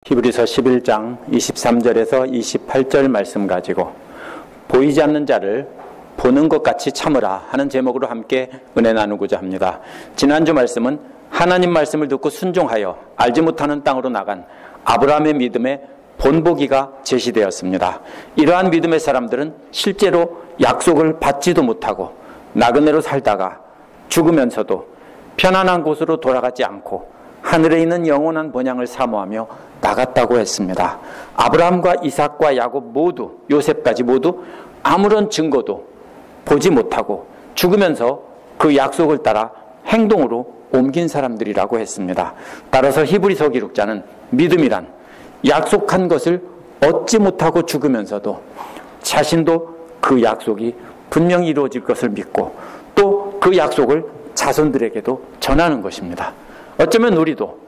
히브리서 11장 23절에서 28절 말씀 가지고 보이지 않는 자를 보는 것 같이 참으라 하는 제목으로 함께 은혜 나누고자 합니다. 지난주 말씀은 하나님 말씀을 듣고 순종하여 알지 못하는 땅으로 나간 아브라함의 믿음의 본보기가 제시되었습니다. 이러한 믿음의 사람들은 실제로 약속을 받지도 못하고 나그네로 살다가 죽으면서도 편안한 곳으로 돌아가지 않고 하늘에 있는 영원한 번향을 사모하며 나갔다고 했습니다. 아브라함과 이삭과 야곱 모두, 요셉까지 모두 아무런 증거도 보지 못하고 죽으면서 그 약속을 따라 행동으로 옮긴 사람들이라고 했습니다. 따라서 히브리서 기록자는 믿음이란 약속한 것을 얻지 못하고 죽으면서도 자신도 그 약속이 분명히 이루어질 것을 믿고 또 그 약속을 자손들에게도 전하는 것입니다. 어쩌면 우리도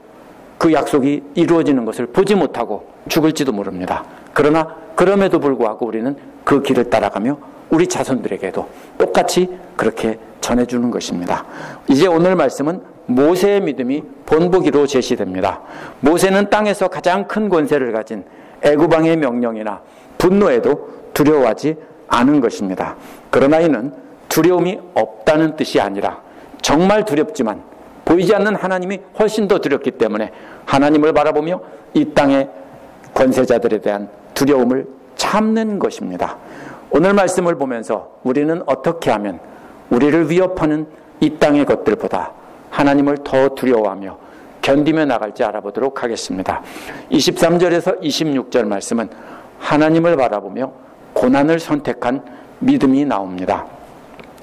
그 약속이 이루어지는 것을 보지 못하고 죽을지도 모릅니다. 그러나 그럼에도 불구하고 우리는 그 길을 따라가며 우리 자손들에게도 똑같이 그렇게 전해주는 것입니다. 이제 오늘 말씀은 모세의 믿음이 본보기로 제시됩니다. 모세는 땅에서 가장 큰 권세를 가진 애굽왕의 명령이나 분노에도 두려워하지 않은 것입니다. 그러나 이는 두려움이 없다는 뜻이 아니라 정말 두렵지만 보이지 않는 하나님이 훨씬 더 두렵기 때문에 하나님을 바라보며 이 땅의 권세자들에 대한 두려움을 참는 것입니다. 오늘 말씀을 보면서 우리는 어떻게 하면 우리를 위협하는 이 땅의 것들보다 하나님을 더 두려워하며 견디며 나갈지 알아보도록 하겠습니다. 23절에서 26절 말씀은 하나님을 바라보며 고난을 선택한 믿음이 나옵니다.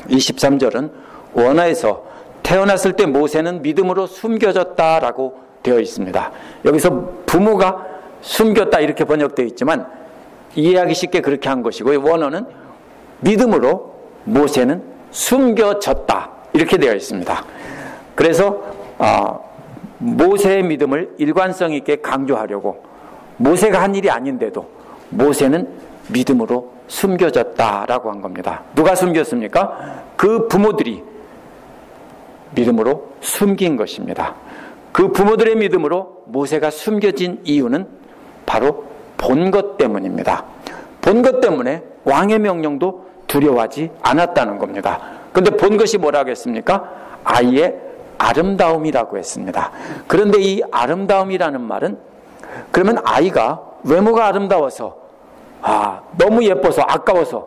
23절은 원어에서 태어났을 때 모세는 믿음으로 숨겨졌다라고 되어 있습니다. 여기서 부모가 숨겼다 이렇게 번역되어 있지만 이해하기 쉽게 그렇게 한 것이고, 원어는 믿음으로 모세는 숨겨졌다 이렇게 되어 있습니다. 그래서 모세의 믿음을 일관성 있게 강조하려고 모세가 한 일이 아닌데도 모세는 믿음으로 숨겨졌다라고 한 겁니다. 누가 숨겼습니까? 그 부모들이 믿음으로 숨긴 것입니다. 그 부모들의 믿음으로 모세가 숨겨진 이유는 바로 본 것 때문입니다. 본 것 때문에 왕의 명령도 두려워하지 않았다는 겁니다. 그런데 본 것이 뭐라고 했습니까? 아이의 아름다움이라고 했습니다. 그런데 이 아름다움이라는 말은 그러면 아이가 외모가 아름다워서 너무 예뻐서 아까워서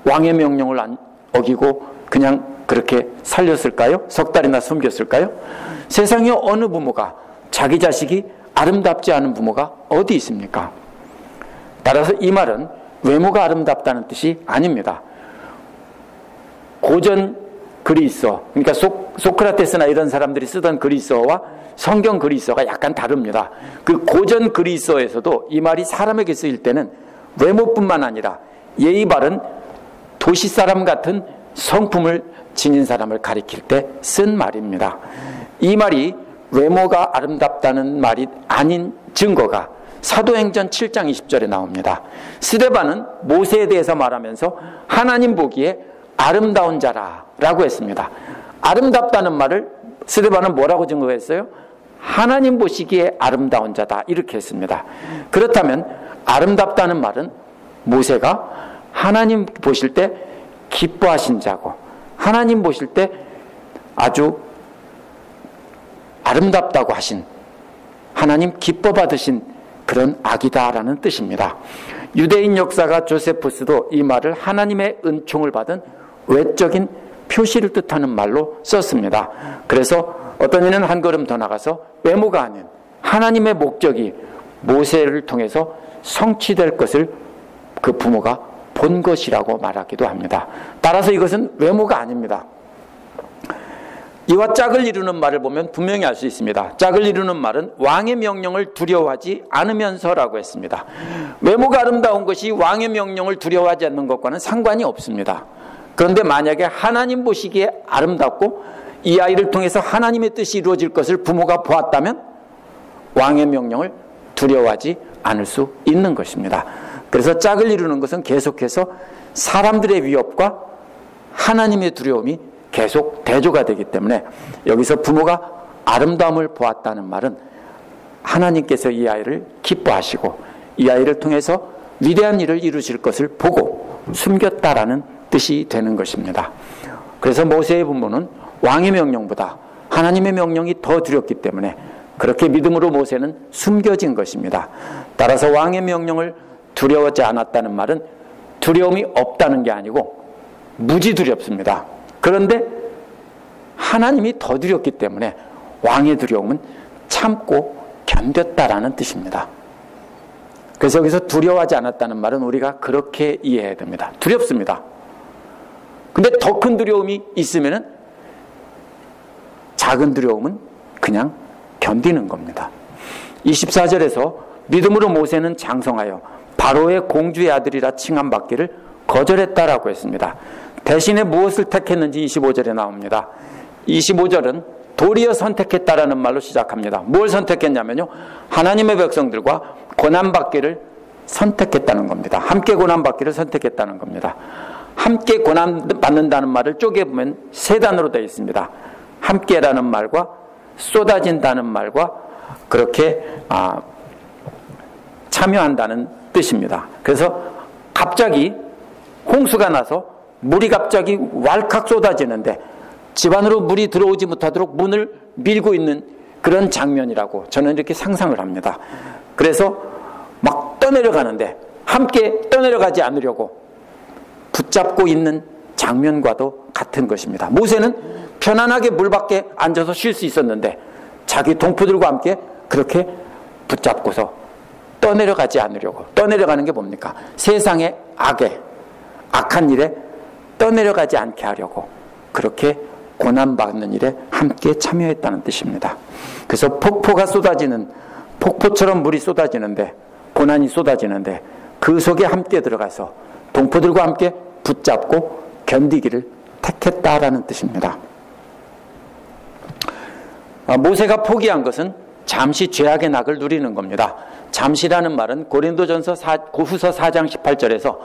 왕의 명령을 안 어기고 그냥 그렇게 살렸을까요? 석 달이나 숨겼을까요? 세상에 어느 부모가 자기 자식이 아름답지 않은 부모가 어디 있습니까? 따라서 이 말은 외모가 아름답다는 뜻이 아닙니다. 고전 그리스어, 그러니까 소크라테스나 이런 사람들이 쓰던 그리스어와 성경 그리스어가 약간 다릅니다. 그 고전 그리스어에서도 이 말이 사람에게 쓰일 때는 외모뿐만 아니라 예의 바른 도시 사람 같은 성품을 지닌 사람을 가리킬 때 쓴 말입니다. 이 말이 외모가 아름답다는 말이 아닌 증거가 사도행전 7장 20절에 나옵니다. 스데반은 모세에 대해서 말하면서 하나님 보기에 아름다운 자라라고 했습니다. 아름답다는 말을 스데반은 뭐라고 증거했어요? 하나님 보시기에 아름다운 자다 이렇게 했습니다. 그렇다면 아름답다는 말은 모세가 하나님 보실 때 기뻐하신 자고 하나님 보실 때 아주 아름답다고 하신, 하나님 기뻐 받으신 그런 아기다라는 뜻입니다. 유대인 역사가 조세푸스도 이 말을 하나님의 은총을 받은 외적인 표시를 뜻하는 말로 썼습니다. 그래서 어떤 이는 한 걸음 더 나가서 외모가 아닌 하나님의 목적이 모세를 통해서 성취될 것을 그 부모가 본 것이라고 말하기도 합니다. 따라서 이것은 외모가 아닙니다. 이와 짝을 이루는 말을 보면 분명히 알 수 있습니다. 짝을 이루는 말은 왕의 명령을 두려워하지 않으면서라고 했습니다. 외모가 아름다운 것이 왕의 명령을 두려워하지 않는 것과는 상관이 없습니다. 그런데 만약에 하나님 보시기에 아름답고 이 아이를 통해서 하나님의 뜻이 이루어질 것을 부모가 보았다면 왕의 명령을 두려워하지 않을 수 있는 것입니다. 그래서 짝을 이루는 것은 계속해서 사람들의 위협과 하나님의 두려움이 계속 대조가 되기 때문에 여기서 부모가 아름다움을 보았다는 말은 하나님께서 이 아이를 기뻐하시고 이 아이를 통해서 위대한 일을 이루실 것을 보고 숨겼다라는 뜻이 되는 것입니다. 그래서 모세의 부모는 왕의 명령보다 하나님의 명령이 더 두렵기 때문에 그렇게 믿음으로 모세는 숨겨진 것입니다. 따라서 왕의 명령을 두려워하지 않았다는 말은 두려움이 없다는 게 아니고 무지 두렵습니다. 그런데 하나님이 더 두렵기 때문에 왕의 두려움은 참고 견뎠다라는 뜻입니다. 그래서 여기서 두려워하지 않았다는 말은 우리가 그렇게 이해해야 됩니다. 두렵습니다. 근데 더 큰 두려움이 있으면은 작은 두려움은 그냥 견디는 겁니다. 24절에서 믿음으로 모세는 장성하여 바로의 공주의 아들이라 칭함받기를 거절했다라고 했습니다. 대신에 무엇을 택했는지 25절에 나옵니다. 25절은 도리어 선택했다라는 말로 시작합니다. 뭘 선택했냐면요, 하나님의 백성들과 고난받기를 선택했다는 겁니다. 함께 고난받기를 선택했다는 겁니다. 함께 고난받는다는 말을 쪼개보면 세 단어로 되어 있습니다. 함께라는 말과 쏟아진다는 말과 그렇게 참여한다는 뜻입니다. 그래서 갑자기 홍수가 나서 물이 갑자기 왈칵 쏟아지는데 집 안으로 물이 들어오지 못하도록 문을 밀고 있는 그런 장면이라고 저는 이렇게 상상을 합니다. 그래서 막 떠내려가는데 함께 떠내려가지 않으려고 붙잡고 있는 장면과도 같은 것입니다. 모세는 편안하게 물 밖에 앉아서 쉴 수 있었는데 자기 동포들과 함께 그렇게 붙잡고서 떠내려가지 않으려고. 떠내려가는 게 뭡니까? 세상의 악한 일에 떠내려가지 않게 하려고 그렇게 고난받는 일에 함께 참여했다는 뜻입니다. 그래서 폭포처럼 물이 쏟아지는데, 고난이 쏟아지는데 그 속에 함께 들어가서 동포들과 함께 붙잡고 견디기를 택했다라는 뜻입니다. 모세가 포기한 것은 잠시 죄악의 낙을 누리는 겁니다. 잠시라는 말은 고린도전서 후서 4장 18절에서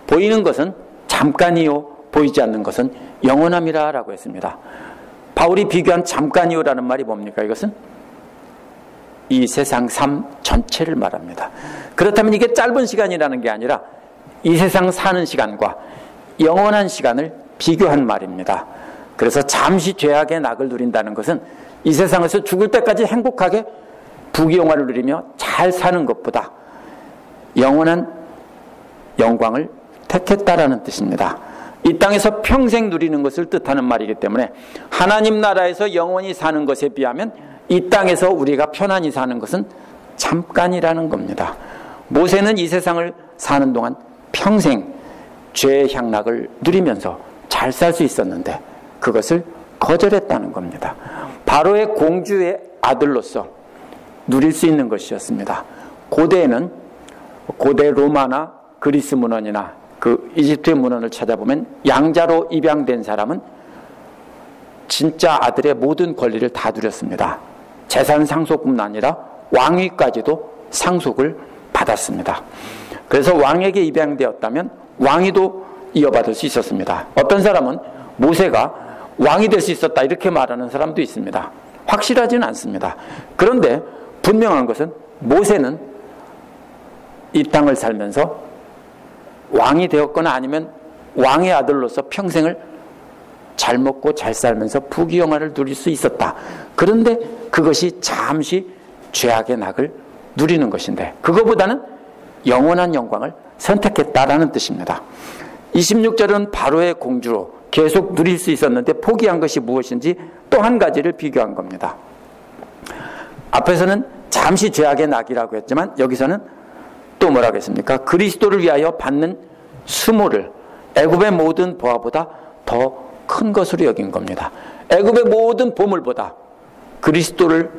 보이는 것은 잠깐이요 보이지 않는 것은 영원함이라 라고 했습니다. 바울이 비교한 잠깐이요라는 말이 뭡니까? 이것은 이 세상 삶 전체를 말합니다. 그렇다면 이게 짧은 시간이라는 게 아니라 이 세상 사는 시간과 영원한 시간을 비교한 말입니다. 그래서 잠시 죄악의 낙을 누린다는 것은 이 세상에서 죽을 때까지 행복하게 부귀영화를 누리며 잘 사는 것보다 영원한 영광을 택했다라는 뜻입니다. 이 땅에서 평생 누리는 것을 뜻하는 말이기 때문에 하나님 나라에서 영원히 사는 것에 비하면 이 땅에서 우리가 편안히 사는 것은 잠깐이라는 겁니다. 모세는 이 세상을 사는 동안 평생 죄의 향락을 누리면서 잘 살 수 있었는데 그것을 거절했다는 겁니다. 바로의 공주의 아들로서 누릴 수 있는 것이었습니다. 고대에는 고대 로마나 그리스 문헌이나 그 이집트의 문헌을 찾아보면 양자로 입양된 사람은 진짜 아들의 모든 권리를 다 누렸습니다. 재산 상속뿐만 아니라 왕위까지도 상속을 받았습니다. 그래서 왕에게 입양되었다면 왕위도 이어받을 수 있었습니다. 어떤 사람은 모세가 왕이 될 수 있었다 이렇게 말하는 사람도 있습니다. 확실하지는 않습니다. 그런데 분명한 것은 모세는 이 땅을 살면서 왕이 되었거나 아니면 왕의 아들로서 평생을 잘 먹고 잘 살면서 부귀영화를 누릴 수 있었다. 그런데 그것이 잠시 죄악의 낙을 누리는 것인데 그거보다는 영원한 영광을 선택했다라는 뜻입니다. 26절은 바로의 공주로 계속 누릴 수 있었는데 포기한 것이 무엇인지 또 한 가지를 비교한 겁니다. 앞에서는 잠시 죄악의 낙이라고 했지만 여기서는 또 뭐라고 했습니까? 그리스도를 위하여 받는 수모를 애굽의 모든 보화보다 더 큰 것으로 여긴 겁니다. 애굽의 모든 보물보다 그리스도를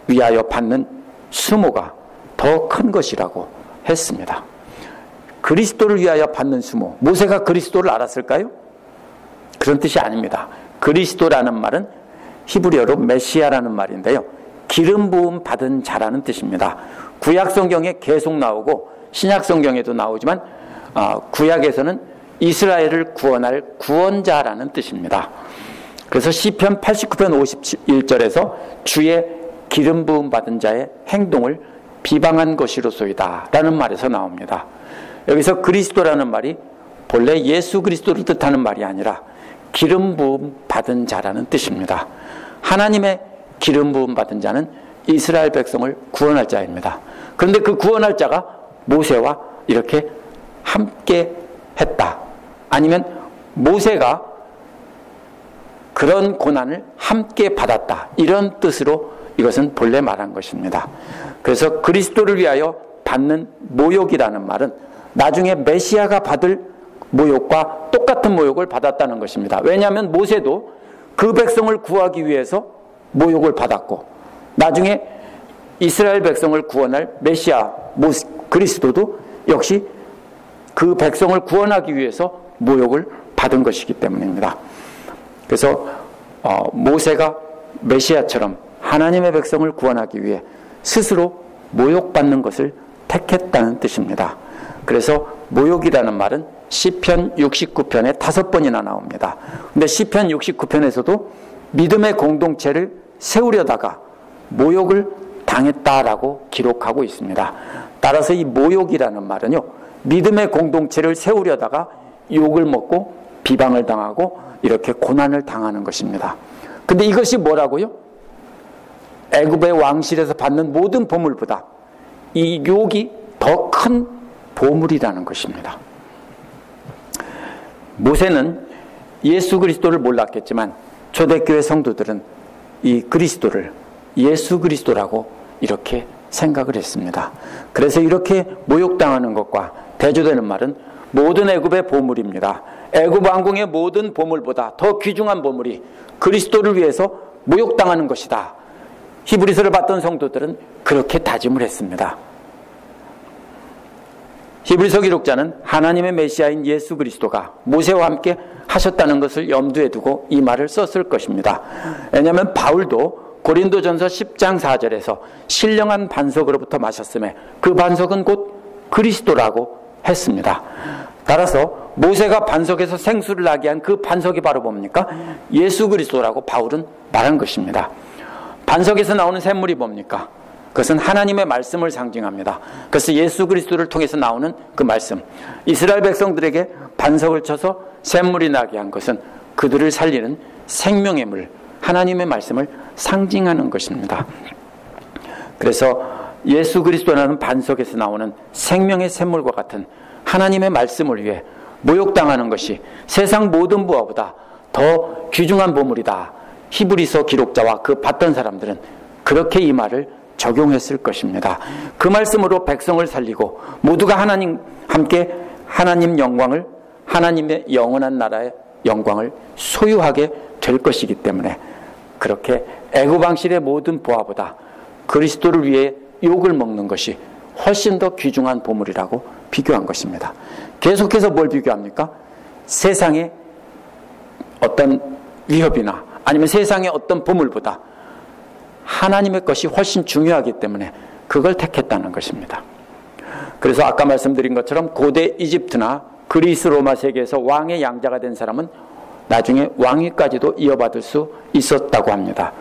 위하여 받는 수모가 더 큰 것이라고 했습니다. 그리스도를 위하여 받는 수모. 모세가 그리스도를 알았을까요? 그런 뜻이 아닙니다. 그리스도라는 말은 히브리어로 메시아라는 말인데요. 기름 부음 받은 자라는 뜻입니다. 구약 성경에 계속 나오고 신약 성경에도 나오지만 구약에서는 이스라엘을 구원할 구원자라는 뜻입니다. 그래서 시편 89편 51절에서 주의 기름 부음 받은 자의 행동을 비방한 것이로소이다 라는 말에서 나옵니다. 여기서 그리스도라는 말이 본래 예수 그리스도를 뜻하는 말이 아니라 기름 부음 받은 자라는 뜻입니다. 하나님의 기름 부음 받은 자는 이스라엘 백성을 구원할 자입니다. 그런데 그 구원할 자가 모세와 이렇게 함께 했다. 아니면 모세가 그런 고난을 함께 받았다. 이런 뜻으로 이것은 본래 말한 것입니다. 그래서 그리스도를 위하여 받는 모욕이라는 말은 나중에 메시아가 받을 모욕과 똑같은 모욕을 받았다는 것입니다. 왜냐하면 모세도 그 백성을 구하기 위해서 모욕을 받았고, 나중에 이스라엘 백성을 구원할 메시아 그리스도도 역시 그 백성을 구원하기 위해서 모욕을 받은 것이기 때문입니다. 그래서 모세가 메시아처럼 하나님의 백성을 구원하기 위해 스스로 모욕받는 것을 택했다는 뜻입니다. 그래서 모욕이라는 말은 시편 69편에 5번이나 나옵니다. 근데 시편 69편에서도 믿음의 공동체를 세우려다가 모욕을 당했다라고 기록하고 있습니다. 따라서 이 모욕이라는 말은요, 믿음의 공동체를 세우려다가 욕을 먹고 비방을 당하고 이렇게 고난을 당하는 것입니다. 근데 이것이 뭐라고요? 애굽의 왕실에서 받는 모든 보물보다 이 욕이 더 큰 보물이라는 것입니다. 모세는 예수 그리스도를 몰랐겠지만 초대교회 성도들은 이 그리스도를 예수 그리스도라고 이렇게 생각을 했습니다. 그래서 이렇게 모욕당하는 것과 대조되는 말은 모든 애굽의 보물입니다. 애굽 왕궁의 모든 보물보다 더 귀중한 보물이 그리스도를 위해서 모욕당하는 것이다. 히브리서를 봤던 성도들은 그렇게 다짐을 했습니다. 히브리서 기록자는 하나님의 메시아인 예수 그리스도가 모세와 함께 하셨다는 것을 염두에 두고 이 말을 썼을 것입니다. 왜냐하면 바울도 고린도전서 10장 4절에서 신령한 반석으로부터 마셨음에 그 반석은 곧 그리스도라고 했습니다. 따라서 모세가 반석에서 생수를 나게 한 그 반석이 바로 뭡니까? 예수 그리스도라고 바울은 말한 것입니다. 반석에서 나오는 샘물이 뭡니까? 그것은 하나님의 말씀을 상징합니다. 그래서 예수 그리스도를 통해서 나오는 그 말씀, 이스라엘 백성들에게 반석을 쳐서 샘물이 나게 한 것은 그들을 살리는 생명의 물, 하나님의 말씀을 상징하는 것입니다. 그래서 예수 그리스도라는 반석에서 나오는 생명의 샘물과 같은 하나님의 말씀을 위해 모욕당하는 것이 세상 모든 부하보다 더 귀중한 보물이다. 히브리서 기록자와 그 봤던 사람들은 그렇게 이 말을 적용했을 것입니다. 그 말씀으로 백성을 살리고 모두가 함께 하나님 영광을, 하나님의 영원한 나라의 영광을 소유하게 될 것이기 때문에 그렇게 애굽 왕실의 모든 보화보다 그리스도를 위해 욕을 먹는 것이 훨씬 더 귀중한 보물이라고 비교한 것입니다. 계속해서 뭘 비교합니까? 세상의 어떤 위협이나 아니면 세상의 어떤 보물보다 하나님의 것이 훨씬 중요하기 때문에 그걸 택했다는 것입니다. 그래서 아까 말씀드린 것처럼 고대 이집트나 그리스 로마 세계에서 왕의 양자가 된 사람은 나중에 왕위까지도 이어받을 수 있었다고 합니다.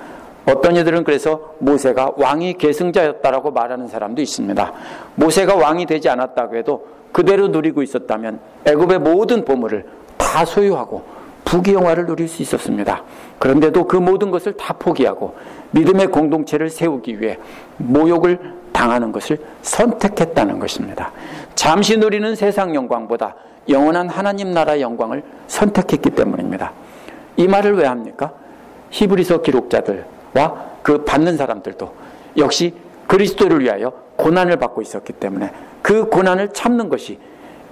어떤 이들은 그래서 모세가 왕위 계승자였다라고 말하는 사람도 있습니다. 모세가 왕이 되지 않았다고 해도 그대로 누리고 있었다면 애굽의 모든 보물을 다 소유하고 부귀영화를 누릴 수 있었습니다. 그런데도 그 모든 것을 다 포기하고 믿음의 공동체를 세우기 위해 모욕을 당하는 것을 선택했다는 것입니다. 잠시 누리는 세상 영광보다 영원한 하나님 나라 영광을 선택했기 때문입니다. 이 말을 왜 합니까? 히브리서 기록자들과 그 받는 사람들도 역시 그리스도를 위하여 고난을 받고 있었기 때문에 그 고난을 참는 것이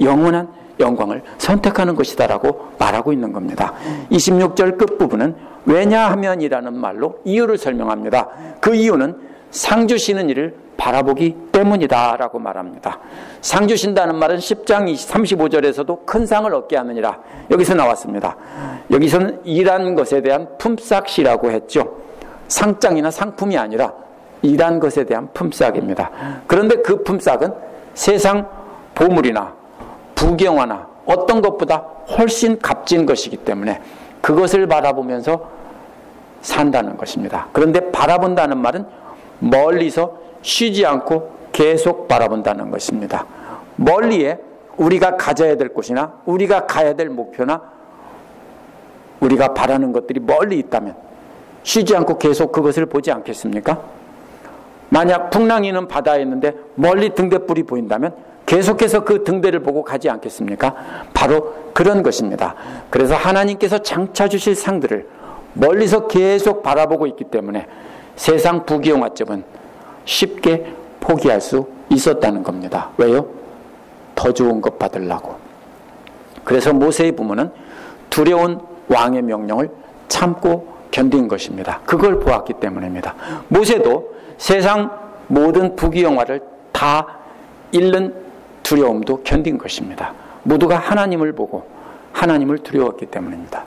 영원한 영광을 선택하는 것이다라고 말하고 있는 겁니다. 26절 끝부분은 왜냐하면이라는 말로 이유를 설명합니다. 그 이유는 상 주시는 이를 바라보기 때문이다라고 말합니다. 상 주신다는 말은 10장 35절에서도 큰 상을 얻게 하느니라 여기서 나왔습니다. 여기서는 일한 것에 대한 품삯이라고 했죠. 상장이나 상품이 아니라 일한 것에 대한 품삯입니다. 그런데 그 품삯은 세상 보물이나 부경화나 어떤 것보다 훨씬 값진 것이기 때문에 그것을 바라보면서 산다는 것입니다. 그런데 바라본다는 말은 멀리서 쉬지 않고 계속 바라본다는 것입니다. 멀리에 우리가 가져야 될 곳이나 우리가 가야 될 목표나 우리가 바라는 것들이 멀리 있다면 쉬지 않고 계속 그것을 보지 않겠습니까? 만약 풍랑이는 바다에 있는데 멀리 등대불이 보인다면 계속해서 그 등대를 보고 가지 않겠습니까? 바로 그런 것입니다. 그래서 하나님께서 장차 주실 상들을 멀리서 계속 바라보고 있기 때문에 세상 부귀영화쯤은 쉽게 포기할 수 있었다는 겁니다. 왜요? 더 좋은 것 받으려고. 그래서 모세의 부모는 두려운 왕의 명령을 참고 견딘 것입니다. 그걸 보았기 때문입니다. 모세도 세상 모든 부귀영화를 다 잃는 두려움도 견딘 것입니다. 모두가 하나님을 보고 하나님을 두려웠기 때문입니다.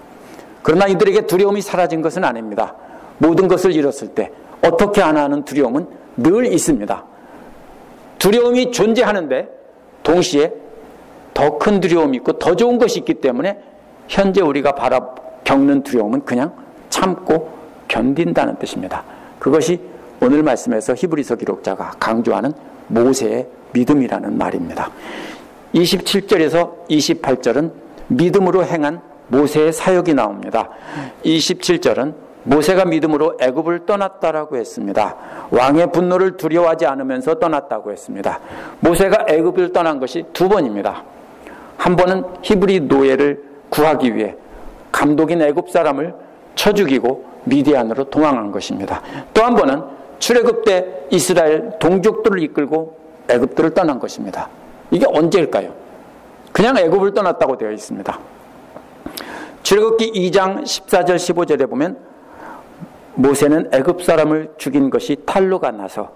그러나 이들에게 두려움이 사라진 것은 아닙니다. 모든 것을 잃었을 때 어떻게 하나 하는 두려움은 늘 있습니다. 두려움이 존재하는데 동시에 더 큰 두려움이 있고 더 좋은 것이 있기 때문에 현재 우리가 겪는 두려움은 그냥 참고 견딘다는 뜻입니다. 그것이 오늘 말씀에서 히브리서 기록자가 강조하는 모세의 믿음이라는 말입니다. 27절에서 28절은 믿음으로 행한 모세의 사역이 나옵니다. 27절은 모세가 믿음으로 애굽을 떠났다라고 했습니다. 왕의 분노를 두려워하지 않으면서 떠났다고 했습니다. 모세가 애굽을 떠난 것이 두 번입니다. 한 번은 히브리 노예를 구하기 위해 감독인 애굽 사람을 쳐 죽이고 미디안으로 도망한 것입니다. 또 한 번은 출애굽 때 이스라엘 동족들을 이끌고 애굽들을 떠난 것입니다. 이게 언제일까요? 그냥 애굽을 떠났다고 되어 있습니다. 출애굽기 2장 14절 15절에 보면 모세는 애굽 사람을 죽인 것이 탄로가 나서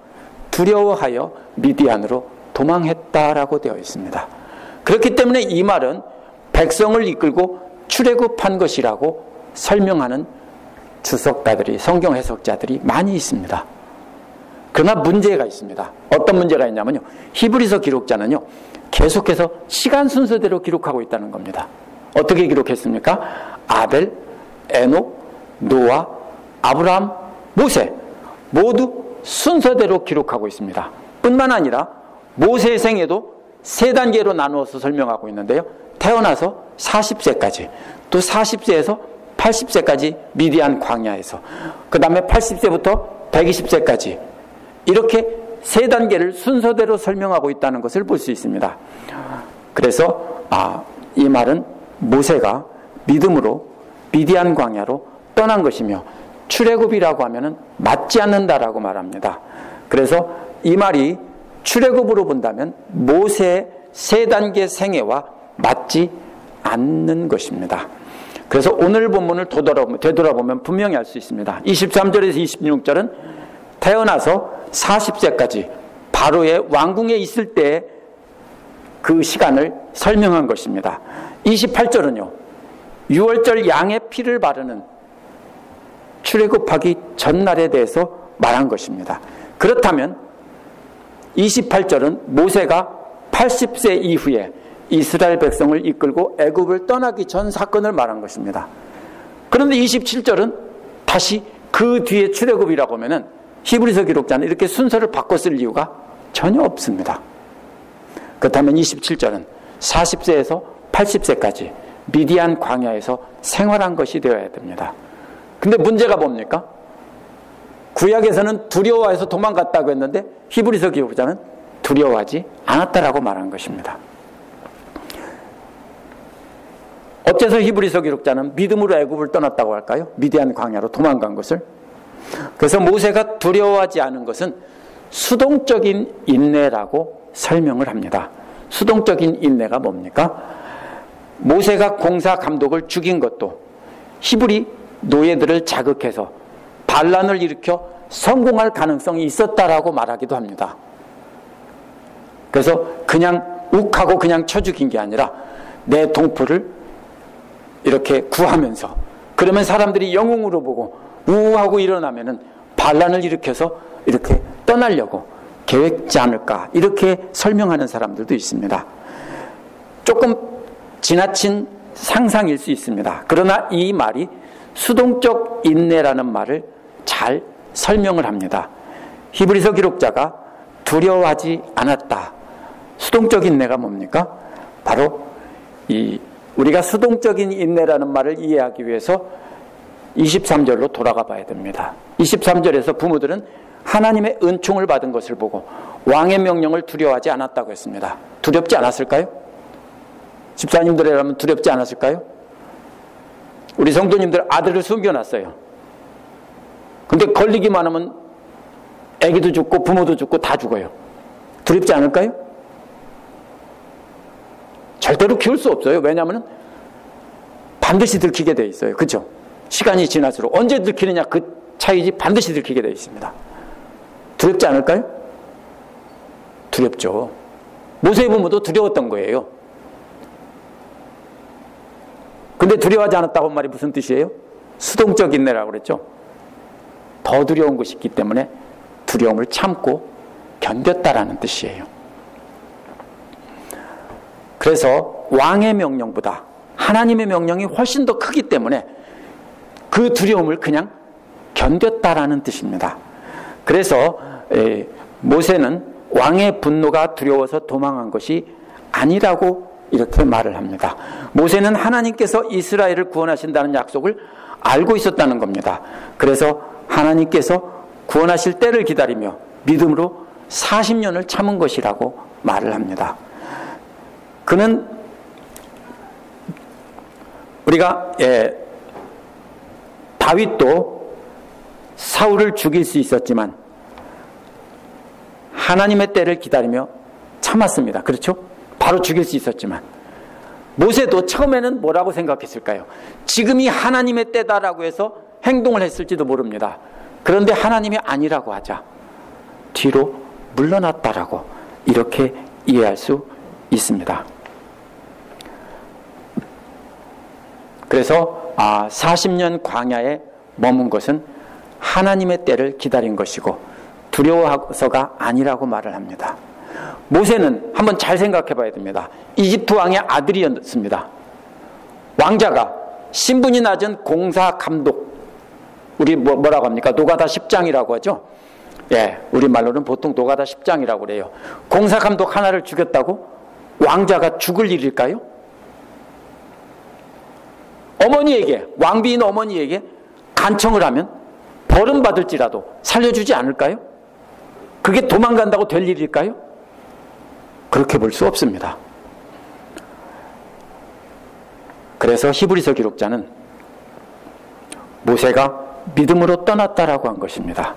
두려워하여 미디안으로 도망했다라고 되어 있습니다. 그렇기 때문에 이 말은 백성을 이끌고 출애굽한 것이라고 설명하는 주석가들이, 성경 해석자들이 많이 있습니다. 그러나 문제가 있습니다. 어떤 문제가 있냐면요, 히브리서 기록자는요 계속해서 시간 순서대로 기록하고 있다는 겁니다. 어떻게 기록했습니까? 아벨, 에녹, 노아, 아브라함, 모세 모두 순서대로 기록하고 있습니다. 뿐만 아니라 모세의 생애도 세 단계로 나누어서 설명하고 있는데요, 태어나서 40세까지, 또 40세에서 80세까지 미디안 광야에서, 그 다음에 80세부터 120세까지 이렇게 세 단계를 순서대로 설명하고 있다는 것을 볼 수 있습니다. 그래서 이 말은 모세가 믿음으로 미디안 광야로 떠난 것이며 출애굽이라고 하면은 맞지 않는다라고 말합니다. 그래서 이 말이 출애굽으로 본다면 모세의 세 단계 생애와 맞지 않는 것입니다. 그래서 오늘 본문을 되돌아보면 분명히 알 수 있습니다. 23절에서 26절은 태어나서 40세까지 바로의 왕궁에 있을 때 그 시간을 설명한 것입니다. 28절은요, 6월절 양의 피를 바르는 출애굽하기 전날에 대해서 말한 것입니다. 그렇다면 28절은 모세가 80세 이후에 이스라엘 백성을 이끌고 애굽을 떠나기 전 사건을 말한 것입니다. 그런데 27절은 다시 그 뒤에 출애굽이라고 하면은 히브리서 기록자는 이렇게 순서를 바꿨을 이유가 전혀 없습니다. 그렇다면 27절은 40세에서 80세까지 미디안 광야에서 생활한 것이 되어야 됩니다. 근데 문제가 뭡니까? 구약에서는 두려워해서 도망갔다고 했는데 히브리서 기록자는 두려워하지 않았다라고 말한 것입니다. 어째서 히브리서 기록자는 믿음으로 애굽을 떠났다고 할까요? 미디안 광야로 도망간 것을. 그래서 모세가 두려워하지 않은 것은 수동적인 인내라고 설명을 합니다. 수동적인 인내가 뭡니까? 모세가 공사 감독을 죽인 것도 히브리 노예들을 자극해서 반란을 일으켜 성공할 가능성이 있었다라고 말하기도 합니다. 그래서 그냥 욱하고 그냥 쳐 죽인 게 아니라 내 동포를 이렇게 구하면서, 그러면 사람들이 영웅으로 보고 우하고 일어나면은 반란을 일으켜서 이렇게 떠나려고 계획지 않을까, 이렇게 설명하는 사람들도 있습니다. 조금 지나친 상상일 수 있습니다. 그러나 이 말이 수동적 인내라는 말을 잘 설명을 합니다. 히브리서 기록자가 두려워하지 않았다. 수동적 인내가 뭡니까? 바로 우리가 수동적인 인내라는 말을 이해하기 위해서 23절로 돌아가 봐야 됩니다. 23절에서 부모들은 하나님의 은총을 받은 것을 보고 왕의 명령을 두려워하지 않았다고 했습니다. 두렵지 않았을까요? 집사님들이라면 두렵지 않았을까요? 우리 성도님들 아들을 숨겨놨어요. 근데 걸리기만 하면 아기도 죽고 부모도 죽고 다 죽어요. 두렵지 않을까요? 절대로 키울 수 없어요. 왜냐하면 반드시 들키게 돼 있어요. 그렇죠? 시간이 지날수록 언제 들키느냐 그 차이지 반드시 들키게 돼 있습니다. 두렵지 않을까요? 두렵죠. 모세의 부모도 두려웠던 거예요. 근데 두려워하지 않았다고 한 말이 무슨 뜻이에요? 수동적 인내라고 그랬죠. 더 두려운 것이 있기 때문에 두려움을 참고 견뎠다라는 뜻이에요. 그래서 왕의 명령보다 하나님의 명령이 훨씬 더 크기 때문에 그 두려움을 그냥 견뎠다라는 뜻입니다. 그래서 모세는 왕의 분노가 두려워서 도망한 것이 아니라고 이렇게 말을 합니다. 모세는 하나님께서 이스라엘을 구원하신다는 약속을 알고 있었다는 겁니다. 그래서 하나님께서 구원하실 때를 기다리며 믿음으로 40년을 참은 것이라고 말을 합니다. 그는 우리가 다윗도 사울을 죽일 수 있었지만 하나님의 때를 기다리며 참았습니다. 그렇죠? 바로 죽일 수 있었지만 모세도 처음에는 뭐라고 생각했을까요? 지금이 하나님의 때다라고 해서 행동을 했을지도 모릅니다. 그런데 하나님이 아니라고 하자 뒤로 물러났다라고 이렇게 이해할 수 있습니다. 그래서 40년 광야에 머문 것은 하나님의 때를 기다린 것이고 두려워서가 아니라고 말을 합니다. 모세는 한번 잘 생각해 봐야 됩니다. 이집트 왕의 아들이었습니다. 왕자가 신분이 낮은 공사 감독, 우리 뭐라고 합니까? 노가다 10장이라고 하죠. 우리 말로는 보통 노가다 10장이라고 그래요. 공사 감독 하나를 죽였다고 왕자가 죽을 일일까요? 어머니에게, 왕비인 어머니에게 간청을 하면 벌은 받을지라도 살려주지 않을까요? 그게 도망간다고 될 일일까요? 그렇게 볼 수 없습니다. 그래서 히브리서 기록자는 모세가 믿음으로 떠났다라고 한 것입니다.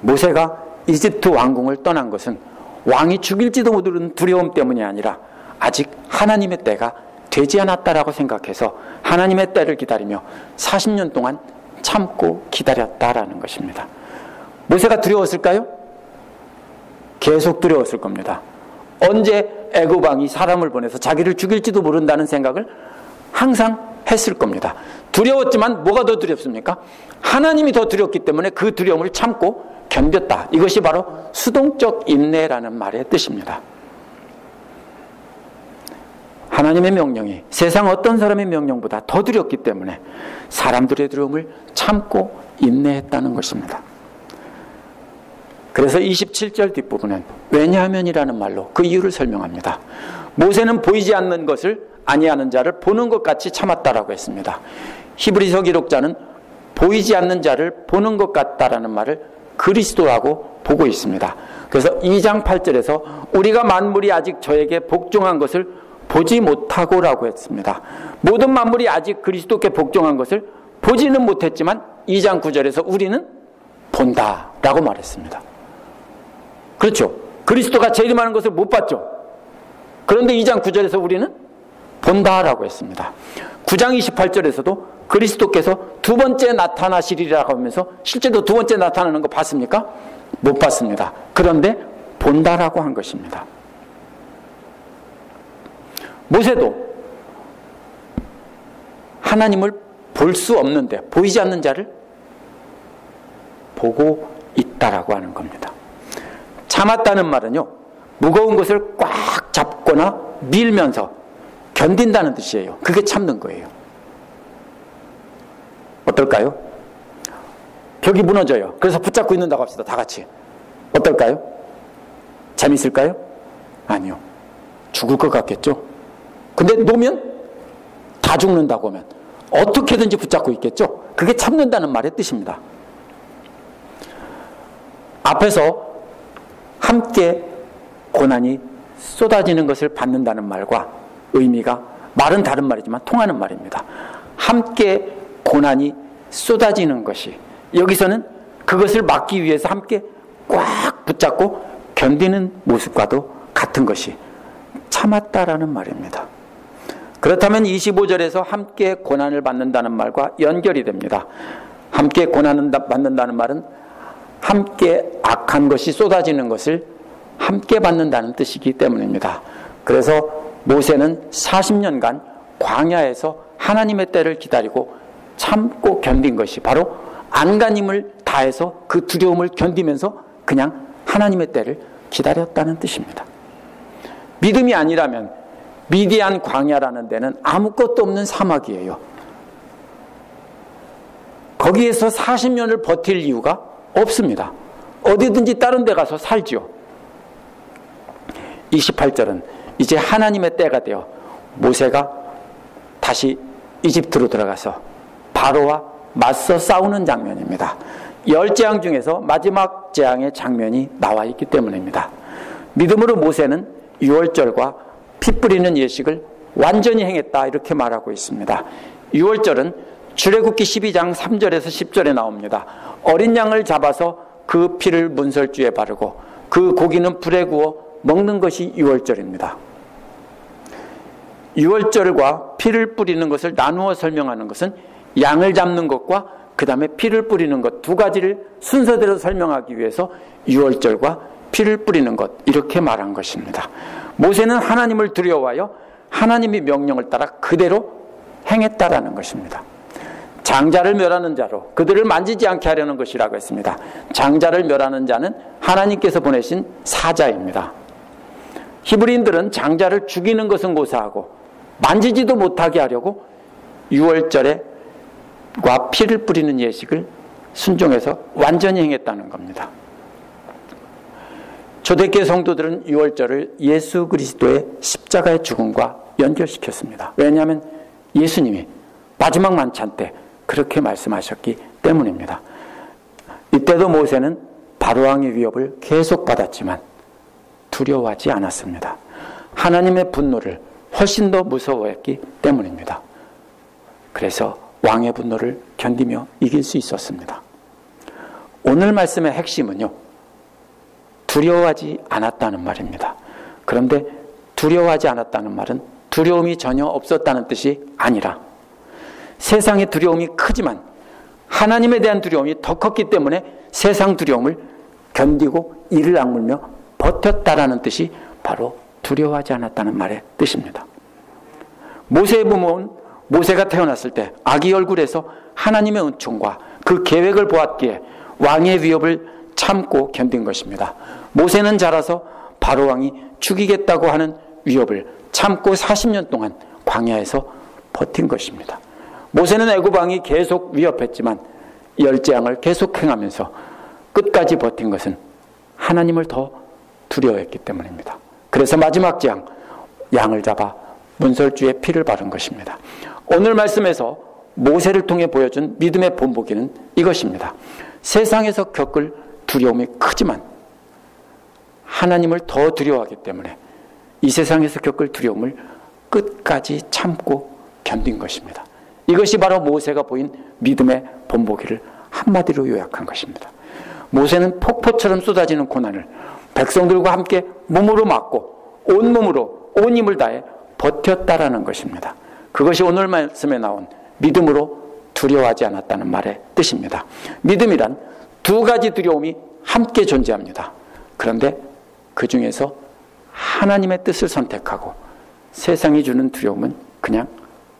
모세가 이집트 왕궁을 떠난 것은 왕이 죽일지도 모르는 두려움 때문이 아니라 아직 하나님의 때가 되지 않았다라고 생각해서 하나님의 때를 기다리며 40년 동안 참고 기다렸다라는 것입니다. 모세가 두려웠을까요? 계속 두려웠을 겁니다. 언제 애굽 왕이 사람을 보내서 자기를 죽일지도 모른다는 생각을 항상 했을 겁니다. 두려웠지만 뭐가 더 두렵습니까? 하나님이 더 두렵기 때문에 그 두려움을 참고 견뎠다. 이것이 바로 수동적 인내라는 말의 뜻입니다. 하나님의 명령이 세상 어떤 사람의 명령보다 더 두렵기 때문에 사람들의 두려움을 참고 인내했다는 것입니다. 그래서 27절 뒷부분은 왜냐하면이라는 말로 그 이유를 설명합니다. 모세는 보이지 않는 것을 아니하는 자를 보는 것 같이 참았다라고 했습니다. 히브리서 기록자는 보이지 않는 자를 보는 것 같다라는 말을 그리스도라고 보고 있습니다. 그래서 2장 8절에서 우리가 만물이 아직 저에게 복종한 것을 보지 못하고라고 했습니다. 모든 만물이 아직 그리스도께 복종한 것을 보지는 못했지만 2장 9절에서 우리는 본다라고 말했습니다. 그렇죠. 그리스도가 재림하는 것을 못 봤죠. 그런데 2장 9절에서 우리는 본다라고 했습니다. 9장 28절에서도 그리스도께서 두 번째 나타나시리라고 하면서 실제로 두 번째 나타나는 거 봤습니까? 못 봤습니다. 그런데 본다라고 한 것입니다. 모세도 하나님을 볼 수 없는데 보이지 않는 자를 보고 있다라고 하는 겁니다. 참았다는 말은요, 무거운 것을 꽉 잡거나 밀면서 견딘다는 뜻이에요. 그게 참는 거예요. 어떨까요? 벽이 무너져요. 그래서 붙잡고 있는다고 합시다. 다 같이. 어떨까요? 재밌을까요? 아니요. 죽을 것 같겠죠? 근데 놓으면 다 죽는다고 하면 어떻게든지 붙잡고 있겠죠? 그게 참는다는 말의 뜻입니다. 앞에서 함께 고난이 쏟아지는 것을 받는다는 말과 의미가 말은 다른 말이지만 통하는 말입니다. 함께 고난이 쏟아지는 것이, 여기서는 그것을 막기 위해서 함께 꽉 붙잡고 견디는 모습과도 같은 것이 참았다라는 말입니다. 그렇다면 25절에서 함께 고난을 받는다는 말과 연결이 됩니다. 함께 고난을 받는다는 말은 함께 악한 것이 쏟아지는 것을 함께 받는다는 뜻이기 때문입니다. 그래서 모세는 40년간 광야에서 하나님의 때를 기다리고 참고 견딘 것이 바로 안간힘을 다해서 그 두려움을 견디면서 그냥 하나님의 때를 기다렸다는 뜻입니다. 믿음이 아니라면 미디안 광야라는 데는 아무것도 없는 사막이에요. 거기에서 40년을 버틸 이유가 없습니다. 어디든지 다른 데 가서 살지요. 28절은 이제 하나님의 때가 되어 모세가 다시 이집트로 들어가서 바로와 맞서 싸우는 장면입니다. 10재앙 중에서 마지막 재앙의 장면이 나와 있기 때문입니다. 믿음으로 모세는 6월절과 피 뿌리는 예식을 완전히 행했다 이렇게 말하고 있습니다. 6월절은 출애굽기 12장 3절에서 10절에 나옵니다. 어린 양을 잡아서 그 피를 문설주에 바르고 그 고기는 불에 구워 먹는 것이 6월절입니다. 6월절과 피를 뿌리는 것을 나누어 설명하는 것은 양을 잡는 것과 그 다음에 피를 뿌리는 것 두 가지를 순서대로 설명하기 위해서 6월절과 피를 뿌리는 것 이렇게 말한 것입니다. 모세는 하나님을 두려워하여 하나님의 명령을 따라 그대로 행했다라는 것입니다. 장자를 멸하는 자로 그들을 만지지 않게 하려는 것이라고 했습니다. 장자를 멸하는 자는 하나님께서 보내신 사자입니다. 히브리인들은 장자를 죽이는 것은 고사하고 만지지도 못하게 하려고 6월절과 피를 뿌리는 예식을 순종해서 완전히 행했다는 겁니다. 초대교회 성도들은 6월절을 예수 그리스도의 십자가의 죽음과 연결시켰습니다. 왜냐하면 예수님이 마지막 만찬 때 그렇게 말씀하셨기 때문입니다. 이때도 모세는 바로왕의 위협을 계속 받았지만 두려워하지 않았습니다. 하나님의 분노를 훨씬 더 무서워했기 때문입니다. 그래서 왕의 분노를 견디며 이길 수 있었습니다. 오늘 말씀의 핵심은요, 두려워하지 않았다는 말입니다. 그런데 두려워하지 않았다는 말은 두려움이 전혀 없었다는 뜻이 아니라 세상의 두려움이 크지만 하나님에 대한 두려움이 더 컸기 때문에 세상 두려움을 견디고 이를 악물며 버텼다라는 뜻이 바로 두려워하지 않았다는 말의 뜻입니다. 모세의 부모는 모세가 태어났을 때 아기 얼굴에서 하나님의 은총과 그 계획을 보았기에 왕의 위협을 참고 견딘 것입니다. 모세는 자라서 바로 왕이 죽이겠다고 하는 위협을 참고 40년 동안 광야에서 버틴 것입니다. 모세는 애굽 왕이 계속 위협했지만 10재앙을 계속 행하면서 끝까지 버틴 것은 하나님을 더 두려워했기 때문입니다. 그래서 마지막 재앙, 양을 잡아 문설주에 피를 바른 것입니다. 오늘 말씀에서 모세를 통해 보여준 믿음의 본보기는 이것입니다. 세상에서 겪을 두려움이 크지만 하나님을 더 두려워하기 때문에 이 세상에서 겪을 두려움을 끝까지 참고 견딘 것입니다. 이것이 바로 모세가 보인 믿음의 본보기를 한마디로 요약한 것입니다. 모세는 폭포처럼 쏟아지는 고난을 백성들과 함께 몸으로 맞고 온몸으로 온 힘을 다해 버텼다라는 것입니다. 그것이 오늘 말씀에 나온 믿음으로 두려워하지 않았다는 말의 뜻입니다. 믿음이란 두 가지 두려움이 함께 존재합니다. 그런데 그 중에서 하나님의 뜻을 선택하고 세상이 주는 두려움은 그냥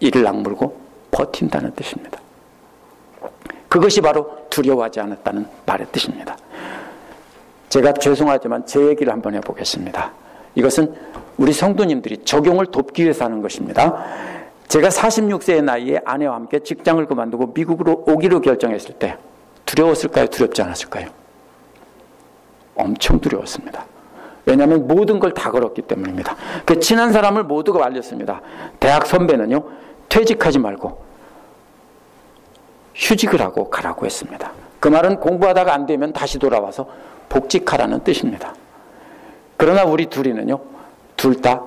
이를 악물고 버틴다는 뜻입니다. 그것이 바로 두려워하지 않았다는 말의 뜻입니다. 제가 죄송하지만 제 얘기를 한번 해보겠습니다. 이것은 우리 성도님들이 적용을 돕기 위해서 하는 것입니다. 제가 46세의 나이에 아내와 함께 직장을 그만두고 미국으로 오기로 결정했을 때 두려웠을까요? 두렵지 않았을까요? 엄청 두려웠습니다. 왜냐하면 모든 걸 다 걸었기 때문입니다. 그 친한 사람을 모두가 말렸습니다. 대학 선배는요, 퇴직하지 말고 휴직을 하고 가라고 했습니다. 그 말은 공부하다가 안 되면 다시 돌아와서 복직하라는 뜻입니다. 그러나 우리 둘이는요, 둘 다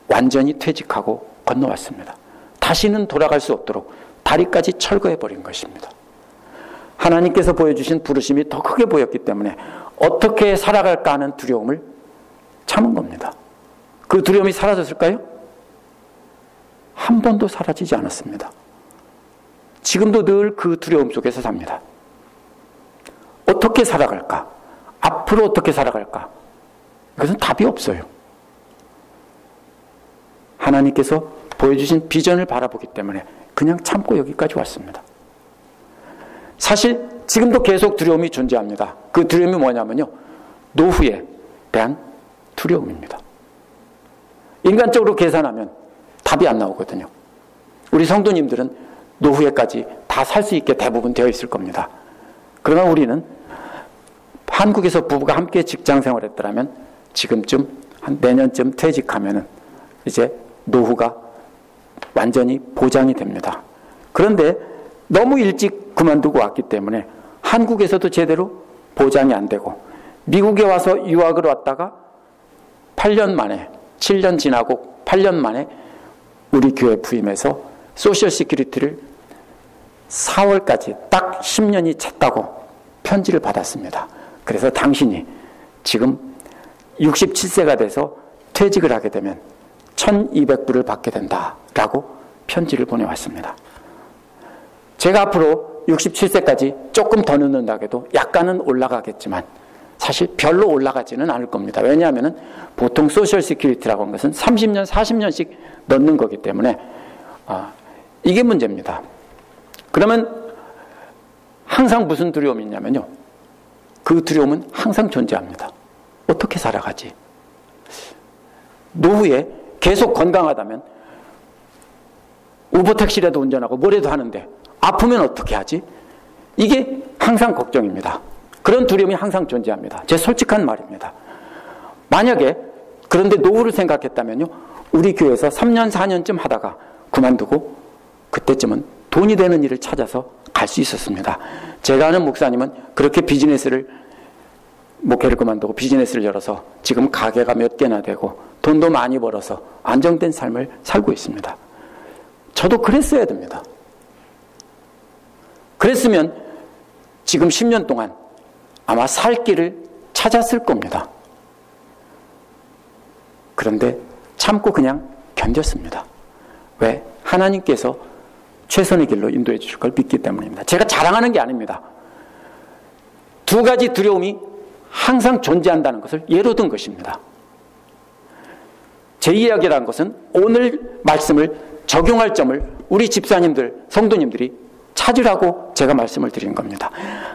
완전히 퇴직하고 건너왔습니다. 다시는 돌아갈 수 없도록 다리까지 철거해버린 것입니다. 하나님께서 보여주신 부르심이 더 크게 보였기 때문에 어떻게 살아갈까 하는 두려움을 참은 겁니다. 그 두려움이 사라졌을까요? 한 번도 사라지지 않았습니다. 지금도 늘 그 두려움 속에서 삽니다. 어떻게 살아갈까? 앞으로 어떻게 살아갈까? 이것은 답이 없어요. 하나님께서 보여주신 비전을 바라보기 때문에 그냥 참고 여기까지 왔습니다. 사실 지금도 계속 두려움이 존재합니다. 그 두려움이 뭐냐면요, 노후에 대한 두려움입니다. 인간적으로 계산하면 답이 안 나오거든요. 우리 성도님들은 노후에까지 다 살 수 있게 대부분 되어 있을 겁니다. 그러나 우리는 한국에서 부부가 함께 직장 생활했더라면 지금쯤 한 내년쯤 퇴직하면은 이제 노후가 완전히 보장이 됩니다. 그런데 너무 일찍 그만두고 왔기 때문에 한국에서도 제대로 보장이 안 되고, 미국에 와서 유학을 왔다가 8년 만에, 7년 지나고 8년 만에 우리 교회 부임해서 소셜 시큐리티를 4월까지 딱 10년이 찼다고 편지를 받았습니다. 그래서 당신이 지금 67세가 돼서 퇴직을 하게 되면 1200불을 받게 된다라고 편지를 보내왔습니다. 제가 앞으로 67세까지 조금 더 늦는다고 해도 약간은 올라가겠지만 사실 별로 올라가지는 않을 겁니다. 왜냐하면 보통 소셜 시큐리티라고 하는 것은 30년, 40년씩 넣는 거기 때문에 이게 문제입니다. 그러면 항상 무슨 두려움이 있냐면요, 그 두려움은 항상 존재합니다. 어떻게 살아가지? 노후에 계속 건강하다면 우버택시라도 운전하고 뭐라도 하는데 아프면 어떻게 하지? 이게 항상 걱정입니다. 그런 두려움이 항상 존재합니다. 제 솔직한 말입니다. 만약에 그런데 노후를 생각했다면요, 우리 교회에서 3년, 4년쯤 하다가 그만두고 그때쯤은 돈이 되는 일을 찾아서 갈 수 있었습니다. 제가 아는 목사님은 그렇게 목회를 그만두고 비즈니스를 열어서 지금 가게가 몇 개나 되고 돈도 많이 벌어서 안정된 삶을 살고 있습니다. 저도 그랬어야 됩니다. 그랬으면 지금 10년 동안 아마 살 길을 찾았을 겁니다. 그런데 참고 그냥 견뎠습니다. 왜? 하나님께서 최선의 길로 인도해 주실 걸 믿기 때문입니다. 제가 자랑하는 게 아닙니다. 두 가지 두려움이 항상 존재한다는 것을 예로 든 것입니다. 제 이야기라는 것은 오늘 말씀을 적용할 점을 우리 집사님들, 성도님들이 찾으라고 제가 말씀을 드린 겁니다.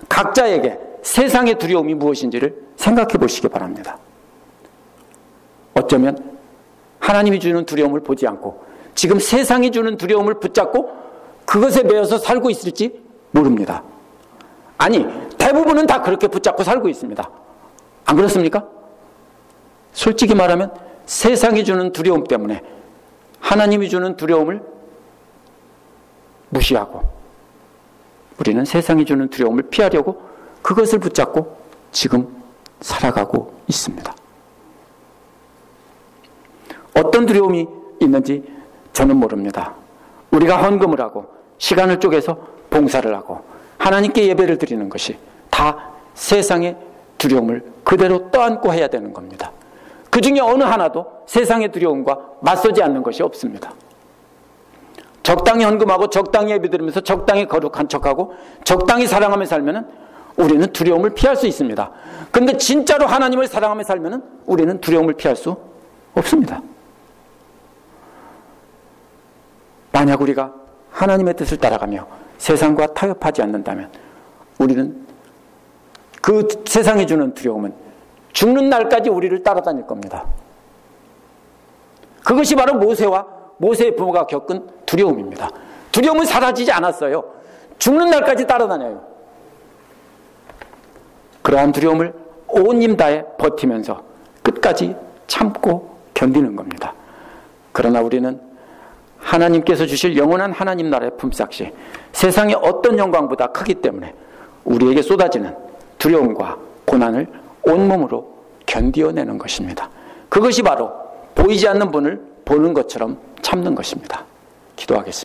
각자에게 세상의 두려움이 무엇인지를 생각해 보시기 바랍니다. 어쩌면 하나님이 주는 두려움을 보지 않고 지금 세상이 주는 두려움을 붙잡고 그것에 매여서 살고 있을지 모릅니다. 아니, 대부분은 다 그렇게 붙잡고 살고 있습니다. 안 그렇습니까? 솔직히 말하면 세상이 주는 두려움 때문에 하나님이 주는 두려움을 무시하고 우리는 세상이 주는 두려움을 피하려고 그것을 붙잡고 지금 살아가고 있습니다. 어떤 두려움이 있는지 저는 모릅니다. 우리가 헌금을 하고 시간을 쪼개서 봉사를 하고 하나님께 예배를 드리는 것이 다 세상의 두려움을 그대로 떠안고 해야 되는 겁니다. 그 중에 어느 하나도 세상의 두려움과 맞서지 않는 것이 없습니다. 적당히 헌금하고 적당히 예배드리면서 적당히 거룩한 척하고 적당히 사랑하며 살면 우리는 두려움을 피할 수 있습니다. 그런데 진짜로 하나님을 사랑하며 살면 우리는 두려움을 피할 수 없습니다. 만약 우리가 하나님의 뜻을 따라가며 세상과 타협하지 않는다면 우리는 그 세상이 주는 두려움은 죽는 날까지 우리를 따라다닐 겁니다. 그것이 바로 모세의 부모가 겪은 두려움입니다. 두려움은 사라지지 않았어요. 죽는 날까지 따라다녀요. 그러한 두려움을 온 힘 다해 버티면서 끝까지 참고 견디는 겁니다. 그러나 우리는 하나님께서 주실 영원한 하나님 나라의 품삯이 세상의 어떤 영광보다 크기 때문에 우리에게 쏟아지는 두려움과 고난을 온몸으로 견디어내는 것입니다. 그것이 바로 보이지 않는 분을 보는 것처럼 참는 것입니다. 기도하겠습니다.